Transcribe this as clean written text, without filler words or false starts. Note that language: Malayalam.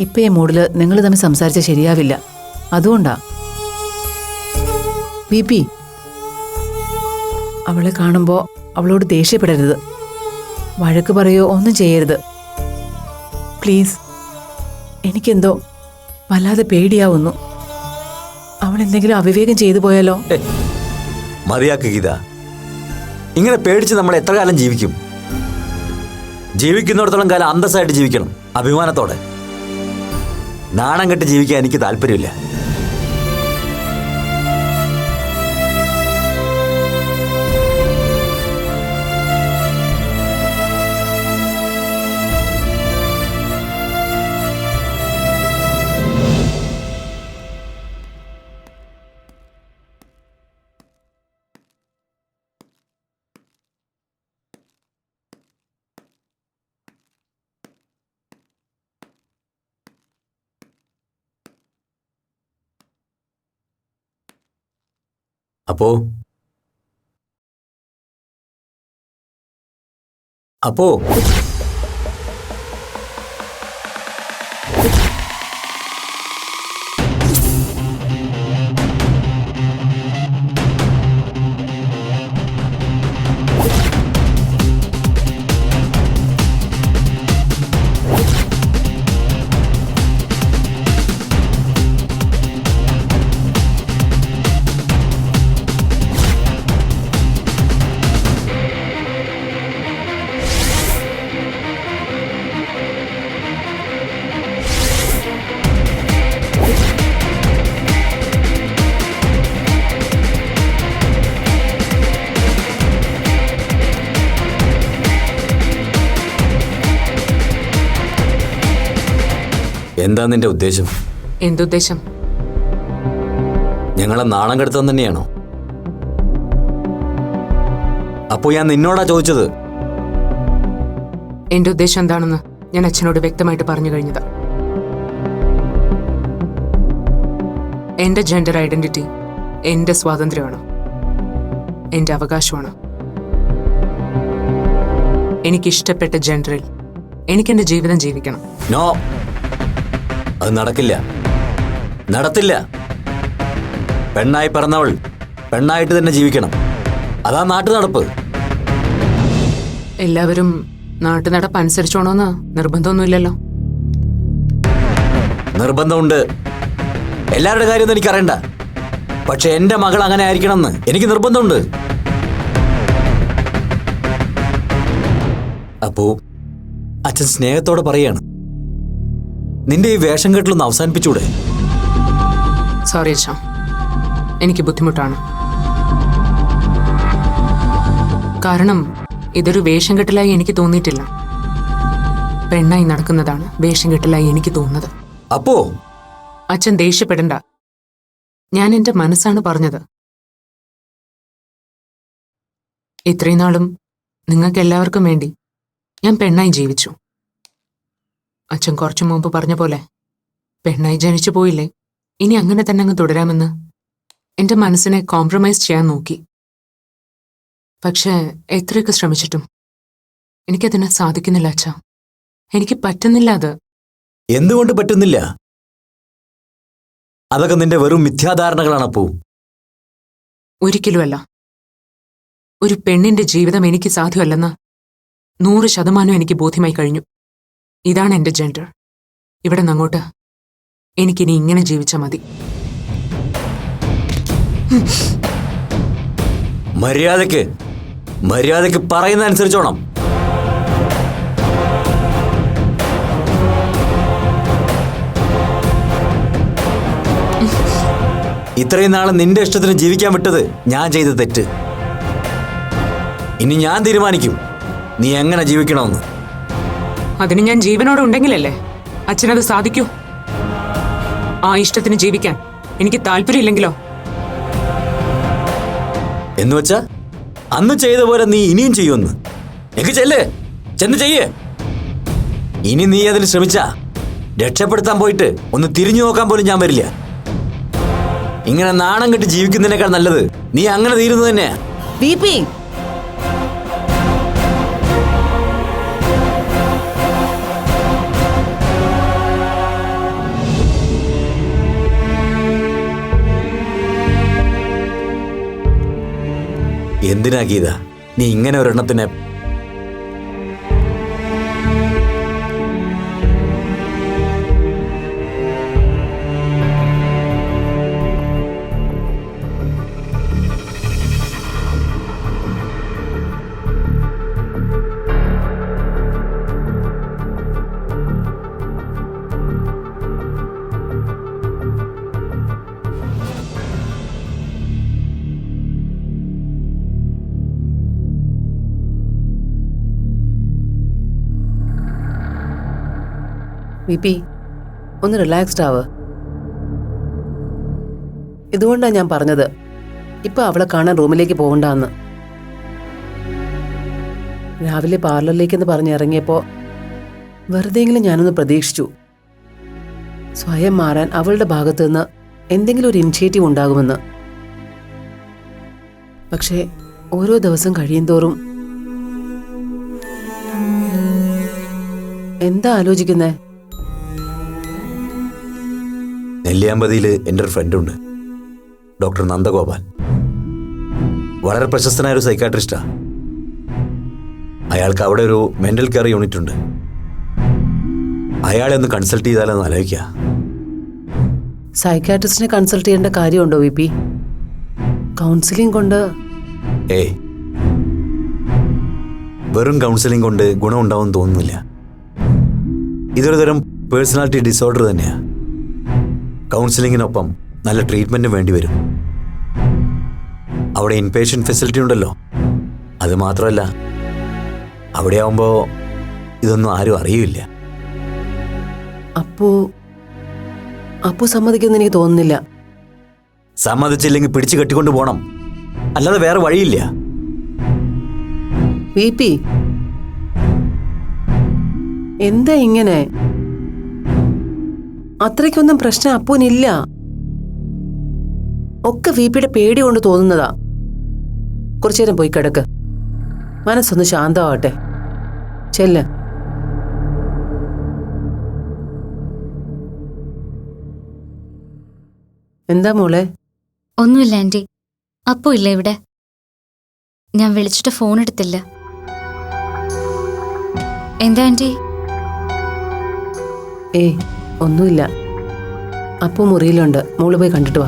ഇപ്പൊ ഈ മൂഡില് നിങ്ങൾ തമ്മിൽ സംസാരിച്ച ശരിയാവില്ല. അതുകൊണ്ടാ. ബി പി, അവളെ കാണുമ്പോ അവളോട് ദേഷ്യപ്പെടരുത്, വഴക്ക് പറയോ ഒന്നും ചെയ്യരുത് പ്ലീസ്. എനിക്കെന്തോ വല്ലാതെ പേടിയാവുന്നു. അവൾ എന്തെങ്കിലും അവിവേകം ചെയ്തു പോയാലോ? മതിയാക്ക് ഗീത. ഇങ്ങനെ പേടിച്ച് നമ്മൾ എത്ര കാലം ജീവിക്കും? ജീവിക്കുന്നിടത്തോളം കാലം അന്തസ്സായിട്ട് ജീവിക്കണം, അഭിമാനത്തോടെ. നാണം കെട്ട് ജീവിക്കാൻ എനിക്ക് താല്പര്യമില്ല. അപ്പോ എന്താ നിന്റെ ഉദ്ദേശം? എന്തുദ്ദേശം? ഞങ്ങളെ നാണം കെടുത്താൻ തന്നെയാണോ? അപ്പോ ഞാൻ നിന്നോടാ ചോദിച്ചത്. എന്റെ ഉദ്ദേശം എന്താണെന്ന് ഞാൻ അച്ഛനോട് വ്യക്തമായിട്ട് പറഞ്ഞു കഴിഞ്ഞതാ. എന്റെ ജെൻഡർ ഐഡന്റിറ്റി എന്റെ സ്വാതന്ത്ര്യമാണ്, എന്റെ അവകാശമാണ്. എനിക്കിഷ്ടപ്പെട്ട ജെൻഡറിൽ എനിക്കെന്റെ ജീവിതം ജീവിക്കണം. നോ, അത് നടക്കില്ല, നടത്തില്ല. പെണ്ണായി പിറന്നവൾ പെണ്ണായിട്ട് തന്നെ ജീവിക്കണം. അതാ നാട്ടു നടപ്പ്. എല്ലാവരും നാട്ടു നടപ്പ് അനുസരിച്ചോണോന്ന് നിർബന്ധമൊന്നുമില്ലല്ലോ. നിർബന്ധമുണ്ട്. എല്ലാവരുടെ കാര്യമൊന്നും എനിക്കറിയണ്ട. പക്ഷെ എന്റെ മകൾ അങ്ങനെ ആയിരിക്കണമെന്ന് എനിക്ക് നിർബന്ധമുണ്ട്. അപ്പോ അച്ഛൻ സ്നേഹത്തോടെ പറയാണ്, നിന്റെ ഈ വേഷം കെട്ടലൊന്ന് അവസാനിപ്പിച്ചൂടെ? സോറി അച്ഛാ, എനിക്ക് ബുദ്ധിമുട്ടാണ്. കാരണം ഇതൊരു വേഷം കെട്ടലായി എനിക്ക് തോന്നിയിട്ടില്ല. പെണ്ണായി നടക്കുന്നതാണ് വേഷം കെട്ടലായി എനിക്ക് തോന്നുന്നത്. അപ്പോ അച്ഛൻ ദേഷ്യപ്പെടണ്ട, ഞാൻ എന്റെ മനസ്സാണ് പറഞ്ഞത്. ഇത്രയും നാളും നിങ്ങൾക്ക് എല്ലാവർക്കും വേണ്ടി ഞാൻ പെണ്ണായി ജീവിച്ചു. അച്ഛൻ കുറച്ചു മുമ്പ് പറഞ്ഞ പോലെ പെണ്ണായി ജനിച്ചു പോയില്ലേ, ഇനി അങ്ങനെ തന്നെ അങ്ങ് തുടരാമെന്ന് എന്റെ മനസ്സിനെ കോംപ്രമൈസ് ചെയ്യാൻ നോക്കി. പക്ഷേ എത്രയൊക്കെ ശ്രമിച്ചിട്ടും എനിക്കതിന് സാധിക്കുന്നില്ല അച്ഛാ. എനിക്ക് പറ്റുന്നില്ല. അത് എന്തുകൊണ്ട് പറ്റുന്നില്ല? അതൊക്കെ നിന്റെ വെറും മിഥ്യാധാരണകളാണ്. അപ്പോ ഒരിക്കലുമല്ല. ഒരു പെണ്ണിന്റെ ജീവിതം എനിക്ക് സാധ്യമല്ലെന്ന് 100% എനിക്ക് ബോധ്യമായി കഴിഞ്ഞു. ഇതാണ് എന്റെ ജെൻഡർ. ഇവിടെ നിന്നങ്ങോട്ട് എനിക്കിനി ഇങ്ങനെ ജീവിച്ചാൽ മതി. മര്യാദക്ക് പറയുന്ന അനുസരിച്ചോണം. ഇത്രയും നാളെ നിന്റെ ഇഷ്ടത്തിന് ജീവിക്കാൻ വിട്ടത് ഞാൻ ചെയ്ത തെറ്റ്. ഇനി ഞാൻ തീരുമാനിക്കും നീ എങ്ങനെ ജീവിക്കണമെന്ന്. അതിന് ഞാൻ ജീവനോടെ ഉണ്ടെങ്കിലല്ലേ അച്ഛനത് സാധിക്കൂ. ആ ഇഷ്ടത്തിന് ജീവിക്കാൻ എനിക്ക് താല്പര്യമില്ലെങ്കിലോ? എന്നുവെച്ചാ അന്ന് ചെയ്ത പോലെ നീ ഇനിയും ചെയ്യുമെന്ന്? എനിക്ക് ചെന്ന് ചെയ്യേ. ഇനി നീ അതിന് ശ്രമിച്ചാ രക്ഷപ്പെടുത്താൻ പോയിട്ട് ഒന്ന് തിരിഞ്ഞു നോക്കാൻ പോലും ഞാൻ വരില്ല. ഇങ്ങനെ നാണം കെട്ട് ജീവിക്കുന്നതിനേക്കാൾ നല്ലത് നീ അങ്ങനെ തീരുന്നത് തന്നെയാ. എന്തിനാ ഗീത നീ ഇങ്ങനെ ഒരെണ്ണത്തിനെ? വിപി, ഒന്ന് റിലാക്സ്ഡ് ആവ്. ഇതുകൊണ്ടാണ് ഞാൻ പറഞ്ഞത് ഇപ്പൊ അവളെ കാണാൻ റൂമിലേക്ക് പോകണ്ടെന്ന്. രാവിലെ പാർലറിലേക്കെന്ന് പറഞ്ഞിറങ്ങിയപ്പോ വെറുതെയെങ്കിലും ഞാനൊന്ന് പ്രതീക്ഷിച്ചു സ്വയം മാറാൻ അവളുടെ ഭാഗത്തു നിന്ന് എന്തെങ്കിലും ഒരു ഇനിഷ്യേറ്റീവ് ഉണ്ടാകുമെന്ന്. പക്ഷേ ഓരോ ദിവസം കഴിയുന്തോറും എന്താ ആലോചിക്കുന്നേ? നെല്ലിയാമ്പതിയിൽ എൻ്റെ ഒരു ഫ്രണ്ടുണ്ട്, ഡോക്ടർ നന്ദഗോപാൽ. വളരെ പ്രശസ്തനായ ഒരു സൈക്കാട്രിസ്റ്റാ. അയാൾക്ക് അവിടെ ഒരു മെന്റൽ കെയർ യൂണിറ്റ് ഉണ്ട്. അയാളെ ഒന്ന് കൺസൾട്ട് ചെയ്താലെന്ന് ആലോചിക്കുക. സൈക്കാട്രിസ്റ്റിനെ കൺസൾട്ട് ചെയ്യേണ്ട കാര്യമുണ്ടോ വിപി? കൗൺസിലിംഗ് കൊണ്ട്? ഏയ്, വെറും കൗൺസിലിംഗ് കൊണ്ട് ഗുണമുണ്ടാവും തോന്നുന്നില്ല. ഇതൊരു തരം പേഴ്സണാലിറ്റി ഡിസോർഡർ തന്നെയാ. കൗൺസിലിങ്ങിനൊപ്പം നല്ല ട്രീറ്റ്മെന്റും വേണ്ടി വരും. അവിടെ ഇൻപേഷ്യൻ്റ് ഫെസിലിറ്റി ഉണ്ടല്ലോ. അത് മാത്രമല്ല, അവിടെ ആവുമ്പോൾ ഇതൊന്നും ആരും അറിയില്ല. അപ്പോ സമ്മതിക്കുമെന്ന് എനിക്ക് തോന്നുന്നില്ല. സമ്മതിച്ചില്ലെങ്കിൽ പിടിച്ചു കെട്ടിക്കൊണ്ട് പോണം, അല്ലാതെ വേറെ വഴിയില്ല. വിപി, എന്താ ഇങ്ങനെ? അത്രയ്ക്കൊന്നും പ്രശ്നം അപ്പൂനില്ല. ഒക്കെ വിപിയുടെ പേടി കൊണ്ട് തോന്നുന്നതാ. കുറച്ചേരം പോയി കിടക്ക്, മനസ്സൊന്ന് ശാന്തമാവട്ടെ. ചെല്ല്. എന്താ മോളെ? ഒന്നുമില്ല ആന്റി. അപ്പു ഇല്ല ഇവിടെ. ഞാൻ വിളിച്ചിട്ട് ഫോൺ എടുത്തില്ല. എന്താ ആന്റി? ഏയ് ഒന്നുമില്ല. അപ്പു മുറിയിലുണ്ട്, മോള് പോയി കണ്ടിട്ട് വാ.